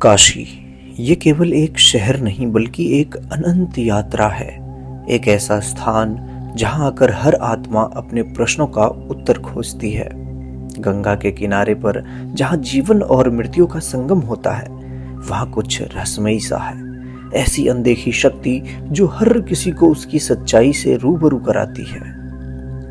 काशी ये केवल एक शहर नहीं बल्कि एक अनंत यात्रा है। एक ऐसा स्थान जहां आकर हर आत्मा अपने प्रश्नों का उत्तर खोजती है। गंगा के किनारे पर जहां जीवन और मृत्यु का संगम होता है, वहां कुछ रहस्यमयी सा है। ऐसी अनदेखी शक्ति जो हर किसी को उसकी सच्चाई से रूबरू कराती है।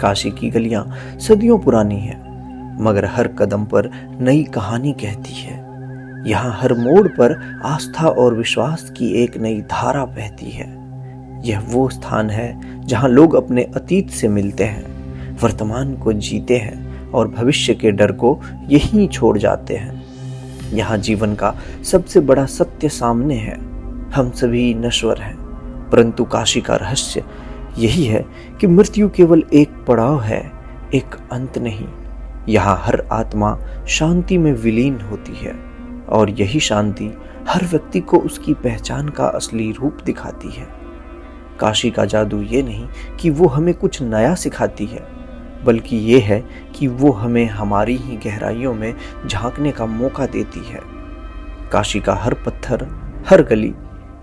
काशी की गलियां सदियों पुरानी हैं, मगर हर कदम पर नई कहानी कहती है। यहाँ हर मोड़ पर आस्था और विश्वास की एक नई धारा बहती है। यह वो स्थान है जहाँ लोग अपने अतीत से मिलते हैं, वर्तमान को जीते हैं और भविष्य के डर को यहीं छोड़ जाते हैं। यहाँ जीवन का सबसे बड़ा सत्य सामने है, हम सभी नश्वर हैं, परंतु काशी का रहस्य यही है कि मृत्यु केवल एक पड़ाव है, एक अंत नहीं। यहाँ हर आत्मा शांति में विलीन होती है और यही शांति हर व्यक्ति को उसकी पहचान का असली रूप दिखाती है। काशी का जादू ये नहीं कि वो हमें कुछ नया सिखाती है, बल्कि ये है कि वो हमें हमारी ही गहराइयों में झांकने का मौका देती है। काशी का हर पत्थर, हर गली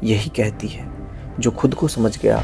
यही कहती है, जो खुद को समझ गया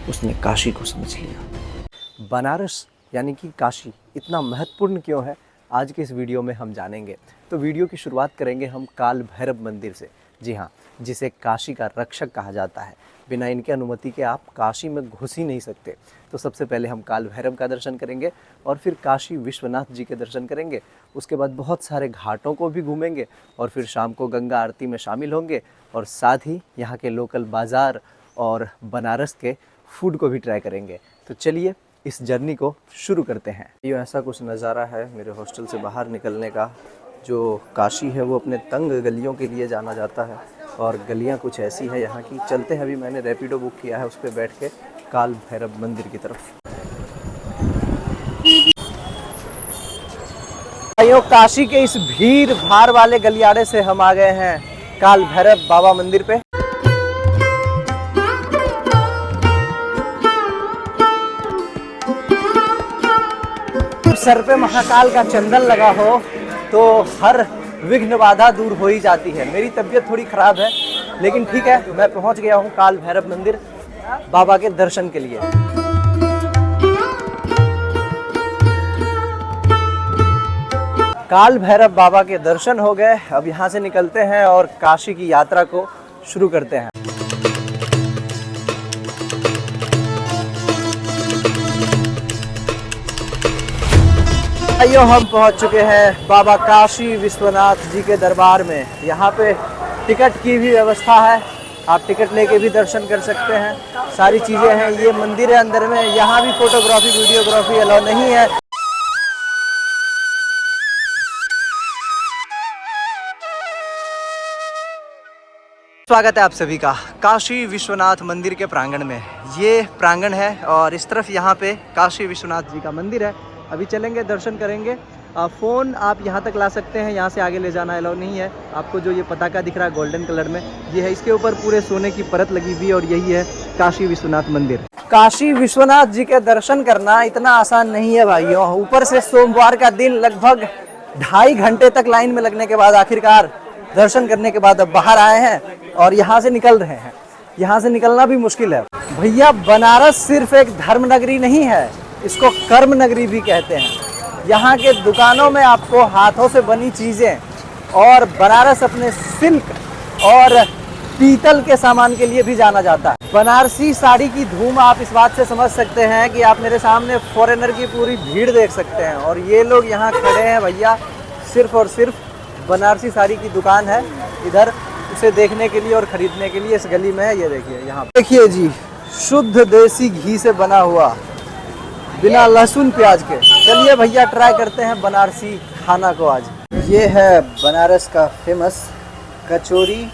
उसने काशी को समझ लिया। बनारस यानी कि काशी इतना महत्वपूर्ण क्यों है, आज के इस वीडियो में हम जानेंगे। तो वीडियो की शुरुआत करेंगे हम काल भैरव मंदिर से। जी हाँ, जिसे काशी का रक्षक कहा जाता है। बिना इनके अनुमति के आप काशी में घुस ही नहीं सकते। तो सबसे पहले हम काल भैरव का दर्शन करेंगे और फिर काशी विश्वनाथ जी के दर्शन करेंगे। उसके बाद बहुत सारे घाटों को भी घूमेंगे और फिर शाम को गंगा आरती में शामिल होंगे और साथ ही यहाँ के लोकल बाज़ार और बनारस के फूड को भी ट्राई करेंगे। तो चलिए इस जर्नी को शुरू करते हैं। ये ऐसा कुछ नज़ारा है मेरे हॉस्टल से बाहर निकलने का। जो काशी है वो अपने तंग गलियों के लिए जाना जाता है और गलियां कुछ ऐसी है यहाँ की। चलते हैं, अभी मैंने रैपिडो बुक किया है, उस पर बैठ के काल भैरव मंदिर की तरफ। भाइयों, काशी के इस भीड़ भाड़ वाले गलियारे से हम आ गए हैं काल भैरव बाबा मंदिर पे। सर पे महाकाल का चंदन लगा हो तो हर विघ्न बाधा दूर हो ही जाती है। मेरी तबीयत थोड़ी खराब है, लेकिन ठीक है, मैं पहुंच गया हूं काल भैरव मंदिर बाबा के दर्शन के लिए। काल भैरव बाबा के दर्शन हो गए, अब यहां से निकलते हैं और काशी की यात्रा को शुरू करते हैं। भाइयों, हम पहुंच चुके हैं बाबा काशी विश्वनाथ जी के दरबार में। यहाँ पे टिकट की भी व्यवस्था है, आप टिकट लेके भी दर्शन कर सकते हैं। सारी चीज़ें हैं, ये मंदिर है अंदर में। यहाँ भी फोटोग्राफी वीडियोग्राफी अलाउ नहीं है। स्वागत है आप सभी का काशी विश्वनाथ मंदिर के प्रांगण में। ये प्रांगण है और इस तरफ यहाँ पे काशी विश्वनाथ जी का मंदिर है। अभी चलेंगे, दर्शन करेंगे। फ़ोन आप यहाँ तक ला सकते हैं, यहाँ से आगे ले जाना अलाउ नहीं है। आपको जो ये पताका दिख रहा है गोल्डन कलर में, ये है, इसके ऊपर पूरे सोने की परत लगी हुई और यही है काशी विश्वनाथ मंदिर। काशी विश्वनाथ जी के दर्शन करना इतना आसान नहीं है भाइयों। ऊपर से सोमवार का दिन लगभग 2.5 घंटे तक लाइन में लगने के बाद आखिरकार दर्शन करने के बाद अब बाहर आए हैं और यहाँ से निकल रहे हैं। यहाँ से निकलना भी मुश्किल है भैया। बनारस सिर्फ एक धर्म नगरी नहीं है, इसको कर्म नगरी भी कहते हैं। यहाँ के दुकानों में आपको हाथों से बनी चीज़ें, और बनारस अपने सिल्क और पीतल के सामान के लिए भी जाना जाता है। बनारसी साड़ी की धूम आप इस बात से समझ सकते हैं कि आप मेरे सामने फॉरेनर की पूरी भीड़ देख सकते हैं और ये लोग यहाँ खड़े हैं भैया, सिर्फ और सिर्फ बनारसी साड़ी की दुकान है इधर, उसे देखने के लिए और ख़रीदने के लिए। इस गली में है, ये देखिए, यहाँ देखिए जी, शुद्ध देसी घी से बना हुआ, बिना लहसुन प्याज के। चलिए भैया ट्राई करते हैं बनारसी खाना को आज। ये है बनारस का फेमस कचौरी,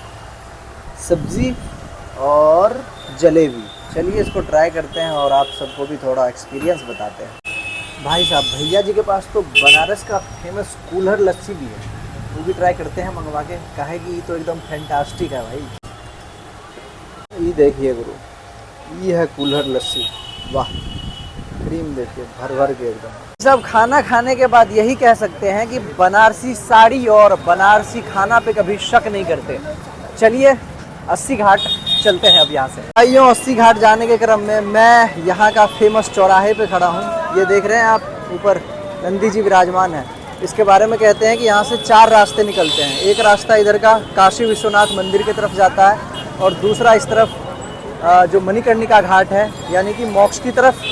सब्जी और जलेबी। चलिए इसको ट्राई करते हैं और आप सबको भी थोड़ा एक्सपीरियंस बताते हैं। भाई साहब, भैया जी के पास तो बनारस का फेमस कुल्हड़ लस्सी भी है, वो भी ट्राई करते हैं मंगवा के। कहे कि ये तो एकदम फैंटास्टिक है भाई। ये देखिए गुरु, ये है कुल्हड़ लस्सी, वाह। क्रीम देखिए भर भर के एकदम। सब खाना खाने के बाद यही कह सकते हैं कि बनारसी साड़ी और बनारसी खाना पे कभी शक नहीं करते। चलिए 80 घाट चलते हैं अब यहाँ से। भाइयों 80 घाट जाने के क्रम में मैं यहाँ का फेमस चौराहे पे खड़ा हूँ। ये देख रहे हैं आप, ऊपर नंदी जी विराजमान है। इसके बारे में कहते हैं कि यहाँ से 4 रास्ते निकलते हैं। एक रास्ता इधर का काशी विश्वनाथ मंदिर की तरफ जाता है और दूसरा इस तरफ जो मणिकर्णिका घाट है यानी कि मोक्ष की तरफ,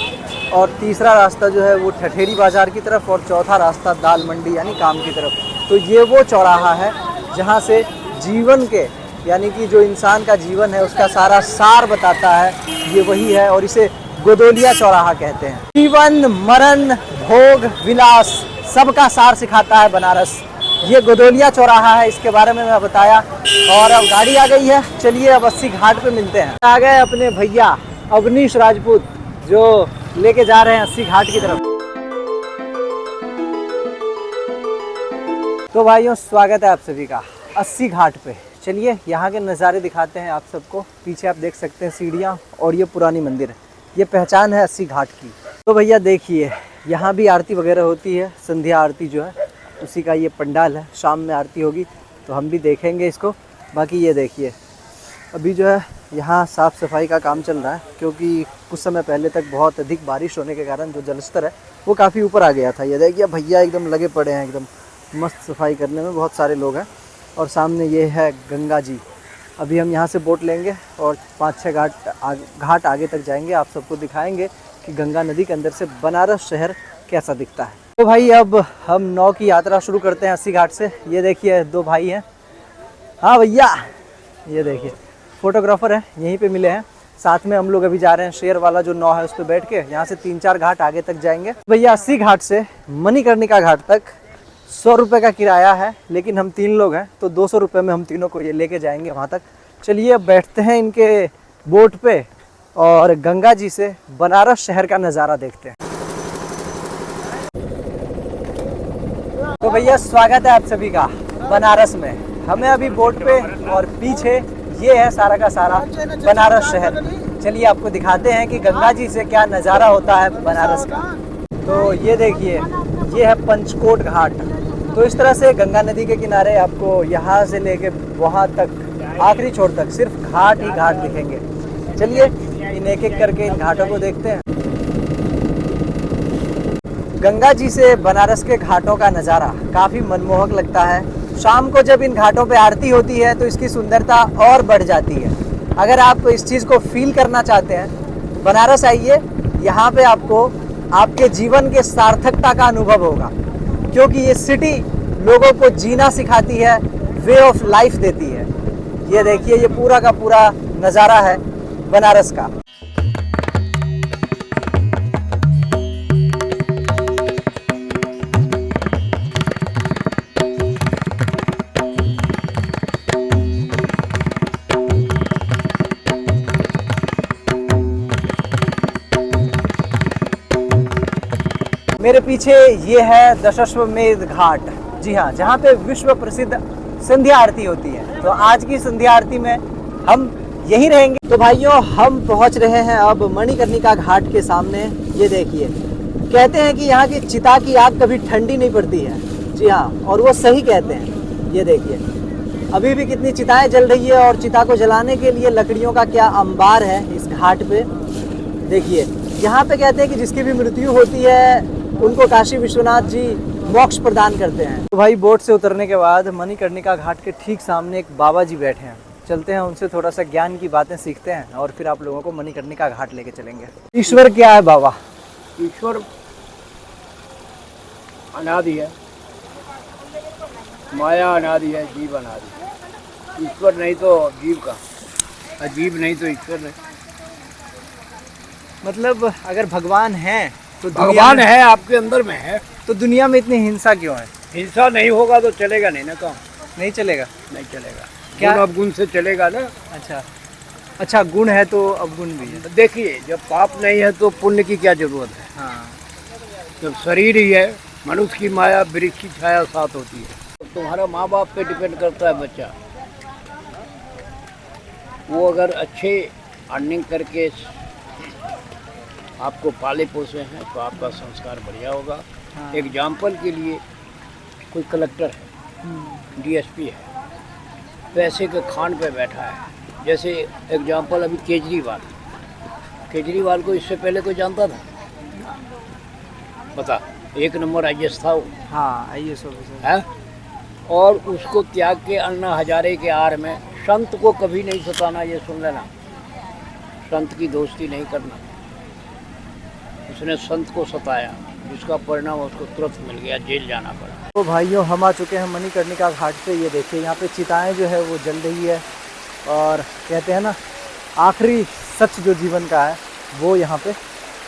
और तीसरा रास्ता जो है वो ठठेरी बाज़ार की तरफ, और चौथा रास्ता दाल मंडी यानी काम की तरफ। तो ये वो चौराहा है जहाँ से जीवन के यानी कि जो इंसान का जीवन है उसका सारा सार बताता है, ये वही है और इसे गोदोलिया चौराहा कहते हैं। जीवन मरण भोग विलास सबका सार सिखाता है बनारस। ये गोदोलिया चौराहा है, इसके बारे में मैं बताया। और अब गाड़ी आ गई है, चलिए अब 80 घाट पे मिलते हैं। आ गए अपने भैया अवनीश राजपूत जो लेके जा रहे हैं 80 घाट की तरफ। तो भाइयों स्वागत है आप सभी का 80 घाट पे। चलिए यहाँ के नज़ारे दिखाते हैं आप सबको। पीछे आप देख सकते हैं सीढ़ियाँ और ये पुरानी मंदिर है, ये पहचान है 80 घाट की। तो भैया देखिए यहाँ भी आरती वगैरह होती है, संध्या आरती जो है उसी का ये पंडाल है। शाम में आरती होगी तो हम भी देखेंगे इसको। बाकी ये देखिए अभी जो है यहाँ साफ़ सफाई का काम चल रहा है, क्योंकि कुछ समय पहले तक बहुत अधिक बारिश होने के कारण जो जलस्तर है वो काफ़ी ऊपर आ गया था। ये देखिए भैया एकदम लगे पड़े हैं, एकदम मस्त सफाई करने में, बहुत सारे लोग हैं। और सामने ये है गंगा जी। अभी हम यहाँ से बोट लेंगे और 5-6 घाट आगे तक जाएंगे, आप सबको दिखाएंगे कि गंगा नदी के अंदर से बनारस शहर कैसा दिखता है। तो भाई अब हम 9 की यात्रा शुरू करते हैं 80 घाट से। ये देखिए 2 भाई हैं। हाँ भैया ये देखिए फोटोग्राफर है, यहीं पे मिले हैं। साथ में हम लोग अभी जा रहे हैं शेयर वाला जो 9 है उस पर बैठ के यहाँ से 3-4 घाट आगे तक जाएंगे। भैया 80 घाट से मणिकर्णिका घाट तक 100 रुपये का किराया है, लेकिन हम 3 लोग हैं तो 200 रुपये में हम तीनों को ये लेके जाएंगे वहाँ तक। चलिए अब बैठते हैं इनके बोट पे और गंगा जी से बनारस शहर का नज़ारा देखते हैं। तो भैया स्वागत है आप सभी का बनारस में। हमें अभी बोट पे और पीछे ये है सारा का सारा बनारस शहर। चलिए आपको दिखाते हैं कि गंगा जी से क्या नज़ारा होता है बनारस का। तो ये देखिए ये है पंचकोट घाट। तो इस तरह से गंगा नदी के किनारे आपको यहाँ से लेके वहाँ तक आखिरी छोर तक सिर्फ घाट ही घाट दिखेंगे। चलिए इन एक एक करके इन घाटों को देखते हैं। गंगा जी से बनारस के घाटों का नज़ारा काफ़ी मनमोहक लगता है। शाम को जब इन घाटों पे आरती होती है तो इसकी सुंदरता और बढ़ जाती है। अगर आप इस चीज़ को फील करना चाहते हैं बनारस आइए, यहाँ पे आपको आपके जीवन के सार्थकता का अनुभव होगा, क्योंकि ये सिटी लोगों को जीना सिखाती है, वे ऑफ लाइफ देती है। ये देखिए ये पूरा का पूरा नज़ारा है बनारस का। मेरे पीछे ये है दशाश्वमेध घाट। जी हाँ, जहाँ पे विश्व प्रसिद्ध संध्या आरती होती है। तो आज की संध्या आरती में हम यहीं रहेंगे। तो भाइयों हम पहुँच रहे हैं अब मणिकर्णिका घाट के सामने। ये देखिए कहते हैं कि यहाँ की चिता की आग कभी ठंडी नहीं पड़ती है। जी हाँ, और वो सही कहते हैं। ये देखिए अभी भी कितनी चिताएं जल रही है और चिता को जलाने के लिए लकड़ियों का क्या अंबार है इस घाट पे। देखिए यहाँ पे कहते हैं कि जिसकी भी मृत्यु होती है उनको काशी विश्वनाथ जी मोक्ष प्रदान करते हैं। तो भाई बोट से उतरने के बाद मणिकर्णिका घाट के ठीक सामने एक बाबा जी बैठे हैं। चलते हैं उनसे थोड़ा सा ज्ञान की बातें सीखते हैं और फिर आप लोगों को मणिकर्णिका घाट लेके चलेंगे। ईश्वर क्या है बाबा? ईश्वर अनादि है, माया अनादि है, जीव अनादि है। ईश्वर नहीं तो जीव का, अजीब नहीं तो ईश्वर नहीं। मतलब अगर भगवान है तो भगवान है आपके अंदर में है, तो दुनिया में इतनी हिंसा क्यों है? हिंसा नहीं होगा तो चलेगा नहीं ना काम, नहीं चलेगा। नहीं चलेगा। क्या? गुण अवगुण से चलेगा ना। अच्छा गुण है तो अवगुण भी है। देखिए जब पाप नहीं है तो पुण्य की क्या जरूरत है। हाँ। जब शरीर ही है, मनुष्य की माया वृक्ष की छाया साथ होती है। तो तुम्हारा माँ बाप पे डिपेंड करता है बच्चा। वो अगर अच्छे अर्निंग करके आपको पाले पोसे हैं तो आपका संस्कार बढ़िया होगा। हाँ। एग्जाम्पल के लिए कोई कलेक्टर है, डीएसपी है, पैसे के खान पे बैठा है। जैसे एग्जाम्पल अभी केजरीवाल को इससे पहले कोई जानता था? पता, 1 नंबर IAS था वो, हाँ IAS ऑफिसर है। और उसको त्याग के अन्ना हजारे के आड़ में संत को कभी नहीं सताना, ये सुन लेना, संत की दोस्ती नहीं करना। उसने संत को सताया, जिसका परिणाम उसको तुरंत मिल गया, जेल जाना पड़ा। तो भाइयों हम आ चुके हैं मणिकर्णिका घाट पे। ये देखिए यहाँ पे चिताएं जो है वो जल रही है, और कहते हैं ना आखिरी सच जो जीवन का है वो यहाँ पे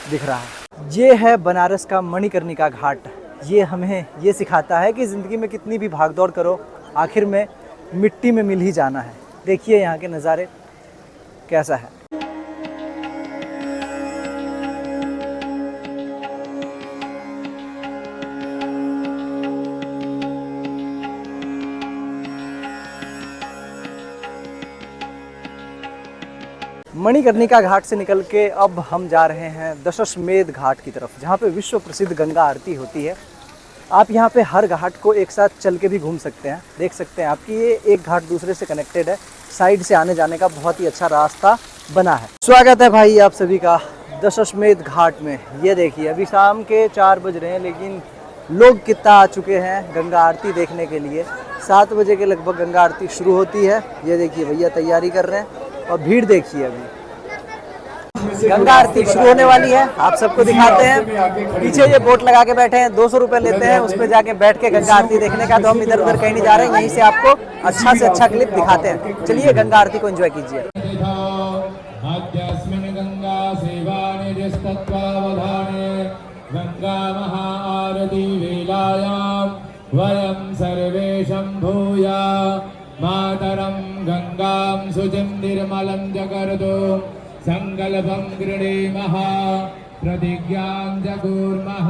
दिख रहा है। ये है बनारस का मणिकर्णिका घाट। ये हमें ये सिखाता है कि ज़िंदगी में कितनी भी भागदौड़ करो, आखिर में मिट्टी में मिल ही जाना है। देखिए यहाँ के नज़ारे कैसा है। मणिकर्णिका घाट से निकल के अब हम जा रहे हैं दशाश्वमेध घाट की तरफ, जहाँ पे विश्व प्रसिद्ध गंगा आरती होती है। आप यहाँ पे हर घाट को एक साथ चल के भी घूम सकते हैं। देख सकते हैं आपकी ये एक घाट दूसरे से कनेक्टेड है, साइड से आने जाने का बहुत ही अच्छा रास्ता बना है। स्वागत है भाई आप सभी का दशाश्वमेध घाट में। ये देखिए अभी शाम के 4 बज रहे हैं, लेकिन लोग कितना आ चुके हैं गंगा आरती देखने के लिए। 7 बजे के लगभग गंगा आरती शुरू होती है। ये देखिए भैया तैयारी कर रहे हैं, और भीड़ देखिए अभी गंगा आरती शुरू होने वाली है। आप सबको दिखाते हैं, पीछे ये बोट लगा के बैठे हैं, 200 रुपये लेते हैं उसमें जाके बैठ के गंगा आरती देखने का। तो हम इधर उधर कहीं नहीं जा रहे हैं, यहीं से आपको अच्छा से अच्छा क्लिप दिखाते हैं। चलिए गंगा आरती को एंजॉय कीजिए। गंगा महाआरती वेलायां वयं सर्वे शंभूया मातरं गंगां शुचिं निर्मलं जगर्दो संकल्पं गृणीमः प्रतिज्ञां जगुर्मः।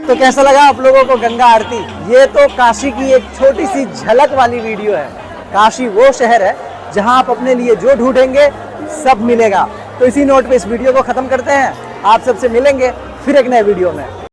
तो कैसा लगा आप लोगों को गंगा आरती? ये तो काशी की एक छोटी सी झलक वाली वीडियो है। काशी वो शहर है जहां आप अपने लिए जो ढूंढेंगे सब मिलेगा। तो इसी नोट पे इस वीडियो को खत्म करते हैं। आप सबसे मिलेंगे फिर एक नए वीडियो में।